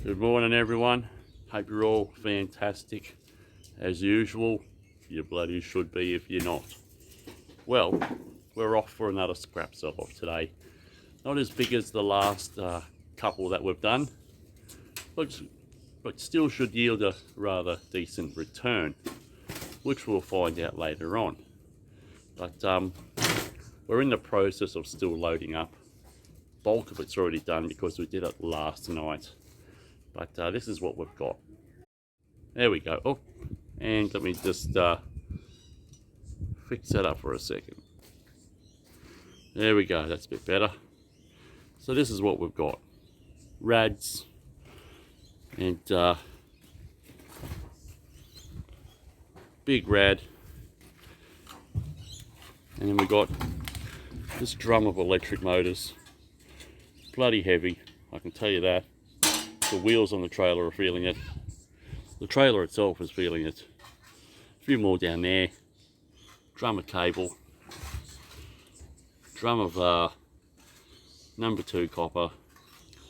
Good morning, everyone. Hope you're all fantastic. As usual, you bloody should be if you're not. Well, we're off for another scrap sell-off today. Not as big as the last couple that we've done, but still should yield a rather decent return, which we'll find out later on. But we're in the process of still loading up. Bulk of it's already done because we did it last night. But this is what we've got. There we go. Oh, and let me just fix that up for a second. There we go. That's a bit better. So this is what we've got. Rads and big rad. And then we got this drum of electric motors. Bloody heavy, I can tell you that. The wheels on the trailer are feeling it. The trailer itself is feeling it. A few more down there. Drum of cable. Drum of number 2 copper.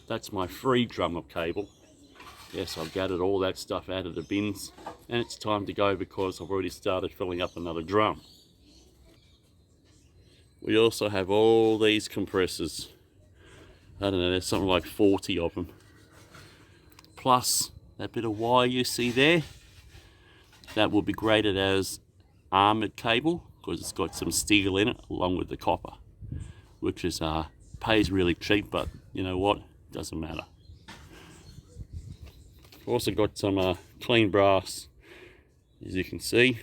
That's my free drum of cable. Yes, I've gathered all that stuff out of the bins, and it's time to go because I've already started filling up another drum. We also have all these compressors. I don't know, there's something like 40 of them. Plus that bit of wire you see there, that will be graded as armoured cable because it's got some steel in it along with the copper, which is pays really cheap, but you know what, doesn't matter. Also got some clean brass, as you can see,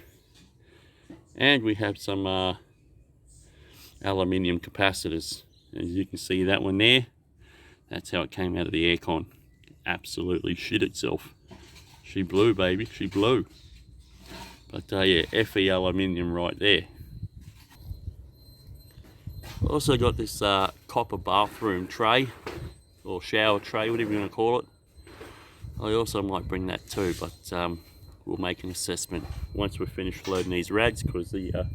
and we have some aluminium capacitors. As you can see, that one there, that's how it came out of the aircon. Absolutely shit itself. She blew, baby, she blew. But yeah, FE aluminium right there. Also got this copper bathroom tray, or shower tray, whatever you want to call it. I also might bring that too, but we'll make an assessment once we've finished loading these rads, because the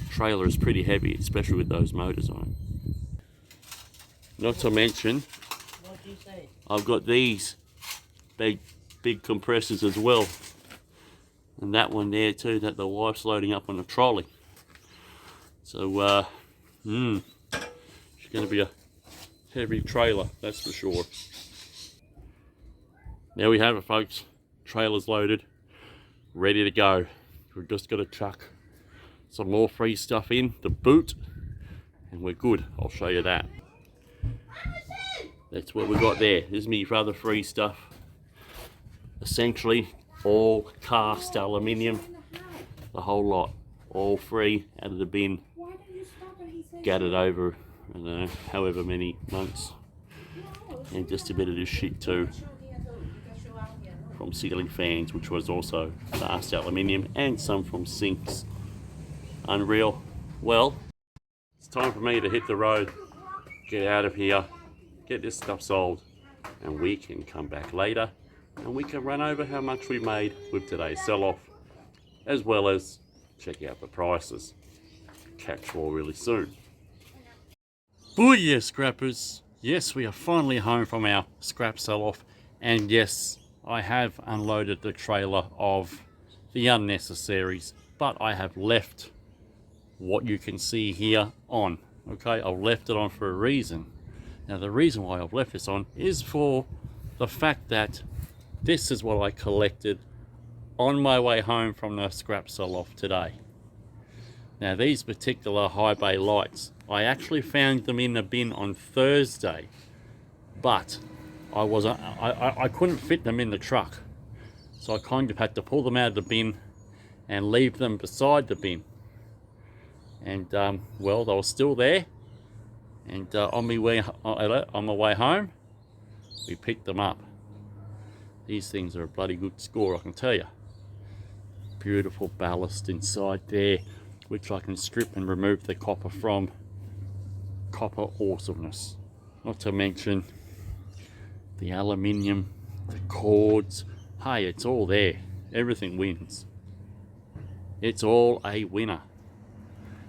trailer is pretty heavy, especially with those motors on it. Not to mention, I've got these big compressors as well, and that one there too that the wife's loading up on a trolley. So it's going to be a heavy trailer, that's for sure. There we have it, folks. Trailer's loaded, ready to go. We've just got to chuck some more free stuff in the boot and we're good. I'll show you that. That's what we got there. This is me other free stuff. Essentially all cast aluminium, the whole lot, all free out of the bin. Gathered over, I don't know, however many months. And just a bit of this shit too, from ceiling fans, which was also cast aluminium, and some from sinks. Unreal. Well, it's time for me to hit the road, get out of here, get this stuff sold, and we can come back later and we can run over how much we made with today's sell-off, as well as check out the prices. Catch you all really soon. Booyah, scrappers! Yes, we are finally home from our scrap sell-off, and yes, I have unloaded the trailer of the unnecessaries, but I have left what you can see here on. Okay, I've left it on for a reason. Now the reason why I've left this on is for the fact that this is what I collected on my way home from the scrap sell-off today. Now these particular high bay lights, I actually found them in the bin on Thursday, but I couldn't fit them in the truck, so I kind of had to pull them out of the bin and leave them beside the bin. And well, they were still there, and on my way home we picked them up. These things are a bloody good score, I can tell you. Beautiful ballast inside there, which I can strip and remove the copper from. Copper awesomeness. Not to mention the aluminium, the cords. Hey, it's all there. Everything wins. It's all a winner.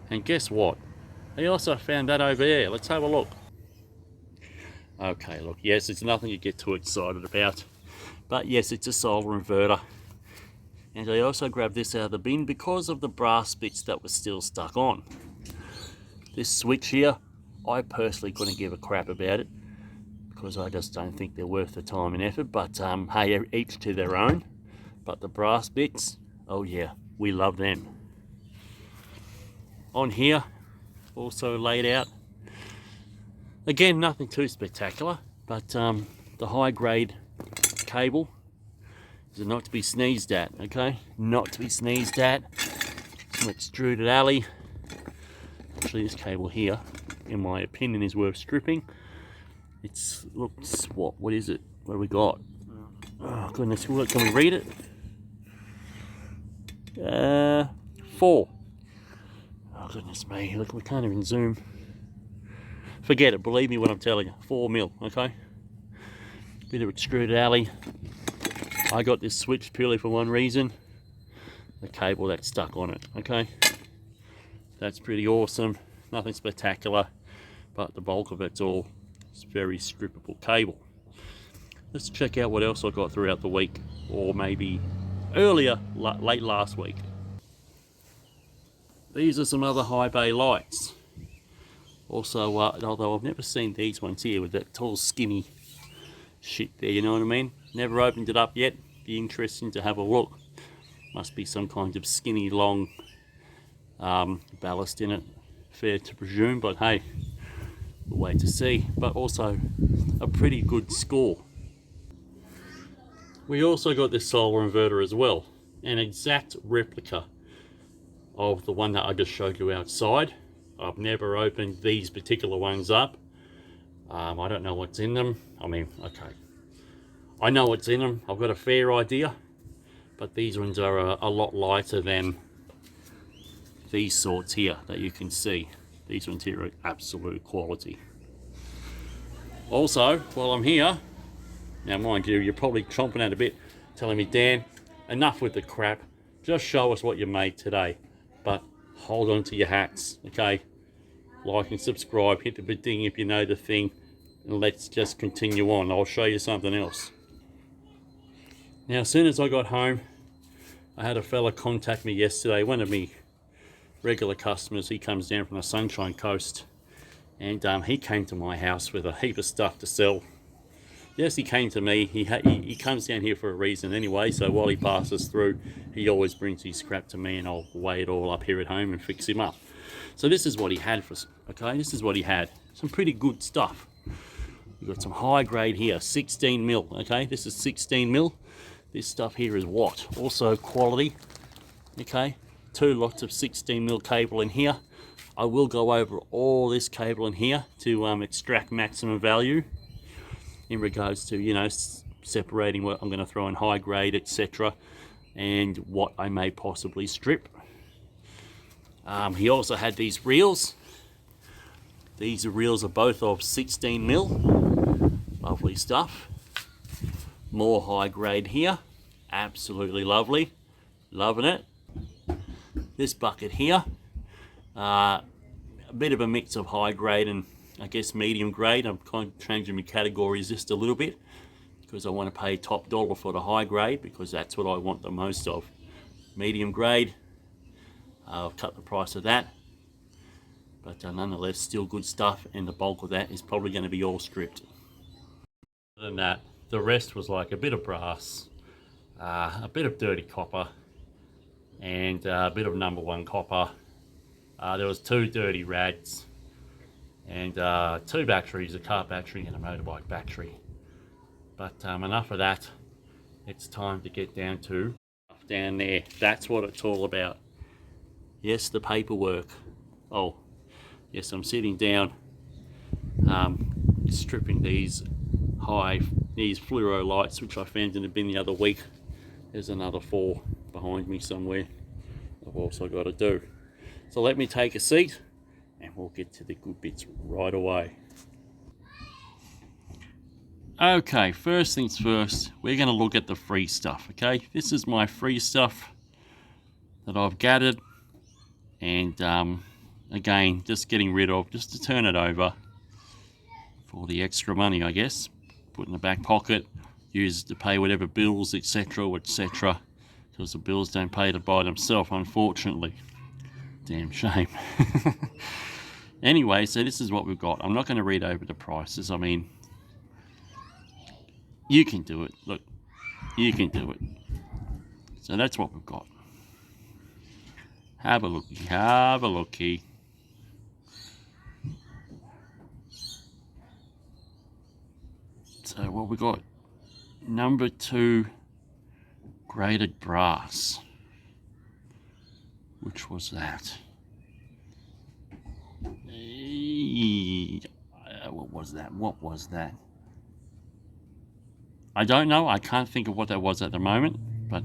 And guess what? I also found that over there. Let's have a look. Okay, look, yes, it's nothing to get too excited about, but yes, it's a solar inverter. And I also grabbed this out of the bin because of the brass bits that were still stuck on. This switch here, I personally couldn't give a crap about it because I just don't think they're worth the time and effort, but hey, each to their own. But the brass bits, oh yeah, we love them. On here, also laid out, again, nothing too spectacular, but the high grade cable is not to be sneezed at, okay? Not to be sneezed at. Some extruded alley. Actually, this cable here, in my opinion, is worth stripping. It's, looks, what is it? What do we got? Oh goodness, can we read it? 4. Oh goodness me, look, we can't even zoom. Forget it, believe me when I'm telling you. 4 mil, okay? Bit of extruded alley. I got this switch purely for one reason. The cable that's stuck on it, okay? That's pretty awesome. Nothing spectacular, but the bulk of it's all very strippable cable. Let's check out what else I got throughout the week, or maybe earlier, late last week. These are some other high bay lights. Also, although I've never seen these ones here with that tall skinny shit there, you know what I mean? Never opened it up yet. Be interesting to have a look. Must be some kind of skinny long ballast in it, fair to presume, but hey, we'll wait to see. But also a pretty good score. We also got this solar inverter as well, an exact replica of the one that I just showed you outside. I've never opened these particular ones up. I don't know what's in them. I mean, okay, I know what's in them. I've got a fair idea, but these ones are a lot lighter than these sorts here that you can see. These ones here are absolute quality. Also, while I'm here, now mind you, you're probably chomping at a bit, telling me, Dan, enough with the crap. Just show us what you made today. But hold on to your hats, okay? Like and subscribe, hit the ding if you know the thing, and let's just continue on. I'll show you something else. Now, as soon as I got home, I had a fella contact me yesterday, one of me regular customers. He comes down from the Sunshine Coast, and he came to my house with a heap of stuff to sell. Yes, he came to me. He comes down here for a reason anyway, so while he passes through, he always brings his scrap to me, and I'll weigh it all up here at home and fix him up. So this is what he had for us, okay? This is what he had. Some pretty good stuff. We've got some high grade here, 16 mil, okay? This is 16 mil. This stuff here is what? Also quality, okay? 2 lots of 16 mil cable in here. I will go over all this cable in here to extract maximum value in regards to, you know, separating what I'm going to throw in high grade, etc., and what I may possibly strip. He also had these reels. These reels are both of 16 mil. Lovely stuff. More high grade here. Absolutely lovely. Loving it. This bucket here. A bit of a mix of high grade and I guess medium grade. I'm kind of changing my categories just a little bit because I want to pay top dollar for the high grade because that's what I want the most of. Medium grade, I've cut the price of that, but nonetheless still good stuff, and the bulk of that is probably going to be all stripped. Other than that, the rest was like a bit of brass, a bit of dirty copper, and a bit of number 1 copper. There was 2 dirty rads, and 2 batteries, a car battery and a motorbike battery. But enough of that. It's time to get down to down there. That's what it's all about. Yes, the paperwork. Oh, yes, I'm sitting down, stripping these fluoro lights, which I found in the bin the other week. There's another 4 behind me somewhere I've also got to do. So let me take a seat and we'll get to the good bits right away. Okay, first things first, we're going to look at the free stuff, okay? This is my free stuff that I've gathered, and again, just getting rid of, just to turn it over. for the extra money, I guess. Put in the back pocket, use it to pay whatever bills, etc., etc. Because the bills don't pay by themselves, unfortunately. Damn shame. Anyway, so this is what we've got. I'm not going to read over the prices. I mean, you can do it. Look, you can do it. So that's what we've got. Have a looky, have a looky. So what we got? Number 2, graded brass. Which was that? What was that? What was that? I don't know. I can't think of what that was at the moment, but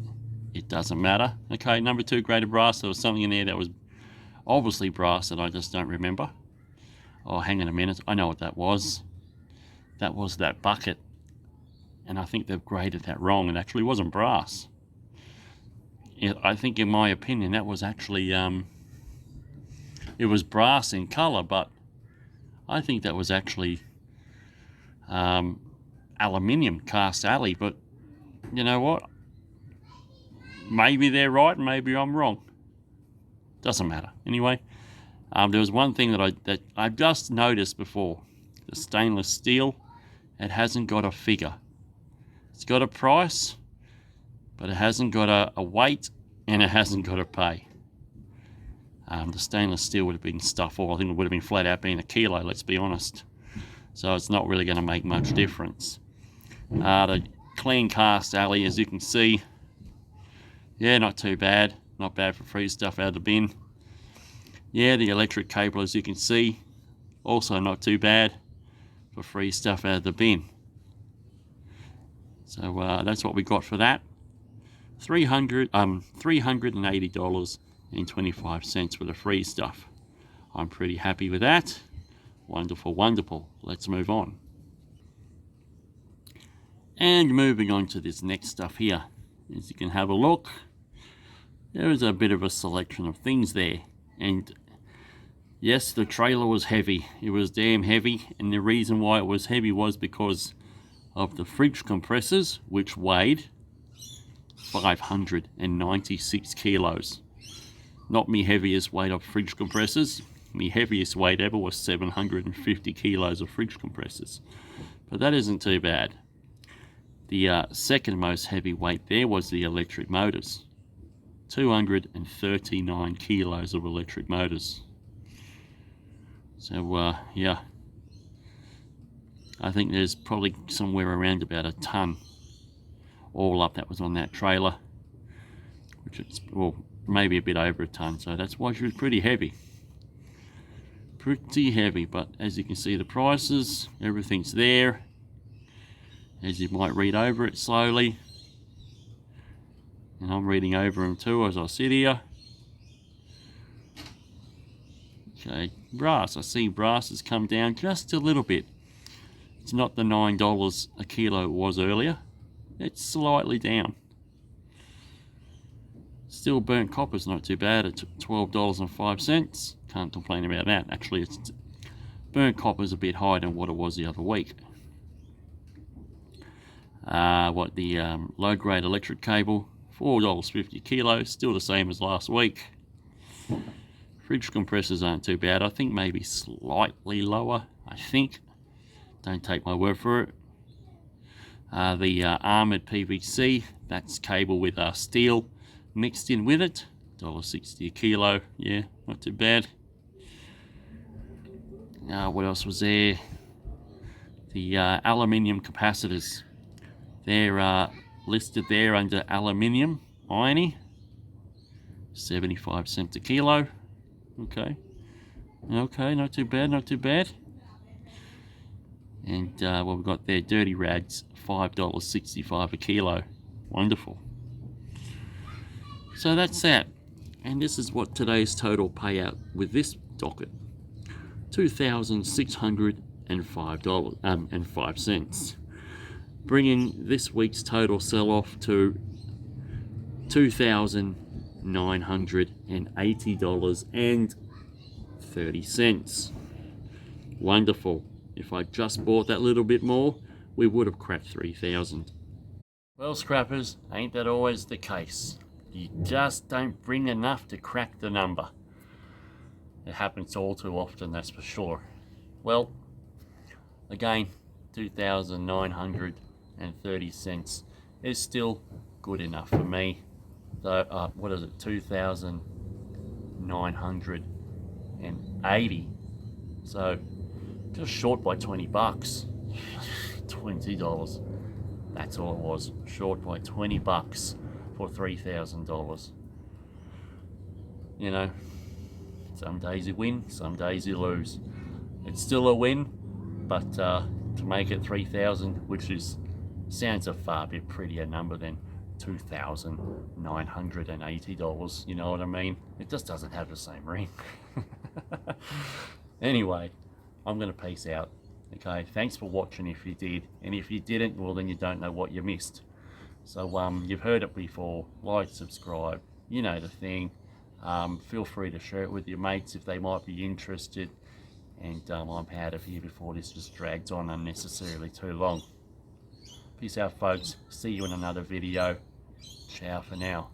it doesn't matter. Okay, number 2, graded brass. There was something in there that was obviously brass that I just don't remember. Oh, hang on a minute. I know what that was. That was that bucket. And I think they've graded that wrong. It actually wasn't brass. I think, in my opinion, that was actually, it was brass in colour, but I think that was actually aluminium, cast alley. But you know what? Maybe they're right, maybe I'm wrong. Doesn't matter. Anyway, there was one thing that I just noticed before. The stainless steel, it hasn't got a figure. It's got a price, but it hasn't got a weight, and it hasn't got a pay. The stainless steel would have been stuff, or I think it would have been flat out being a kilo, let's be honest. So it's not really going to make much difference. The clean cast alley, as you can see, yeah, not too bad. Not bad for free stuff out of the bin. Yeah, the electric cable, as you can see, also not too bad for free stuff out of the bin. So that's what we got for that. $380.25 for the free stuff. I'm pretty happy with that. Wonderful, wonderful. Let's move on. And moving on to this next stuff here. As you can have a look, there is a bit of a selection of things there. And yes, the trailer was heavy. It was damn heavy. And the reason why it was heavy was because of the fridge compressors, which weighed 596 kilos. Not me heaviest weight of fridge compressors. My heaviest weight ever was 750 kilos of fridge compressors. But that isn't too bad. The second most heavy weight there was the electric motors. 239 kilos of electric motors. So yeah, I think there's probably somewhere around about a ton all up that was on that trailer, which is, well, maybe a bit over a ton. So that's why she was pretty heavy. Pretty heavy. But as you can see, the prices, everything's there. As you might read over it slowly. And I'm reading over them too as I sit here. Okay, brass. I see brass has come down just a little bit. It's not the $9 a kilo it was earlier. It's slightly down. Still, burnt copper's not too bad at $12.05. Can't complain about that. Actually, it's burnt copper's a bit higher than what it was the other week. Low grade electric cable, $4.50 a kilo, still the same as last week. Fridge compressors aren't too bad. I think maybe slightly lower, I think. Don't take my word for it. The armoured PVC, that's cable with steel mixed in with it. $1.60 a kilo, yeah, not too bad. What else was there? The aluminium capacitors. They're listed there under aluminium, irony. 75 cents a kilo. Okay. Okay, not too bad, not too bad. And what we've got there, dirty rags, $5.65 a kilo. Wonderful. So that's that. And this is what today's total payout with this docket. $2,605.05. Bringing this week's total sell-off to $2,980.30. Wonderful. If I just bought that little bit more, we would have cracked 3,000. Well, scrappers, ain't that always the case? You just don't bring enough to crack the number. It happens all too often, that's for sure. Well, again, 2,930 cents is still good enough for me. So, what is it, 2,980. So, just short by 20 bucks. $20. That's all it was. Short by 20 bucks for $3,000. You know, some days you win, some days you lose. It's still a win, but to make it 3,000, which sounds a far bit prettier number than $2,980. You know what I mean? It just doesn't have the same ring. Anyway, I'm gonna peace out. Okay, thanks for watching if you did, and if you didn't, well then you don't know what you missed. So you've heard it before. Like, subscribe, you know the thing. Feel free to share it with your mates if they might be interested, and I'm out of here before this just drags on unnecessarily too long. Peace out, folks. See you in another video. Ciao for now.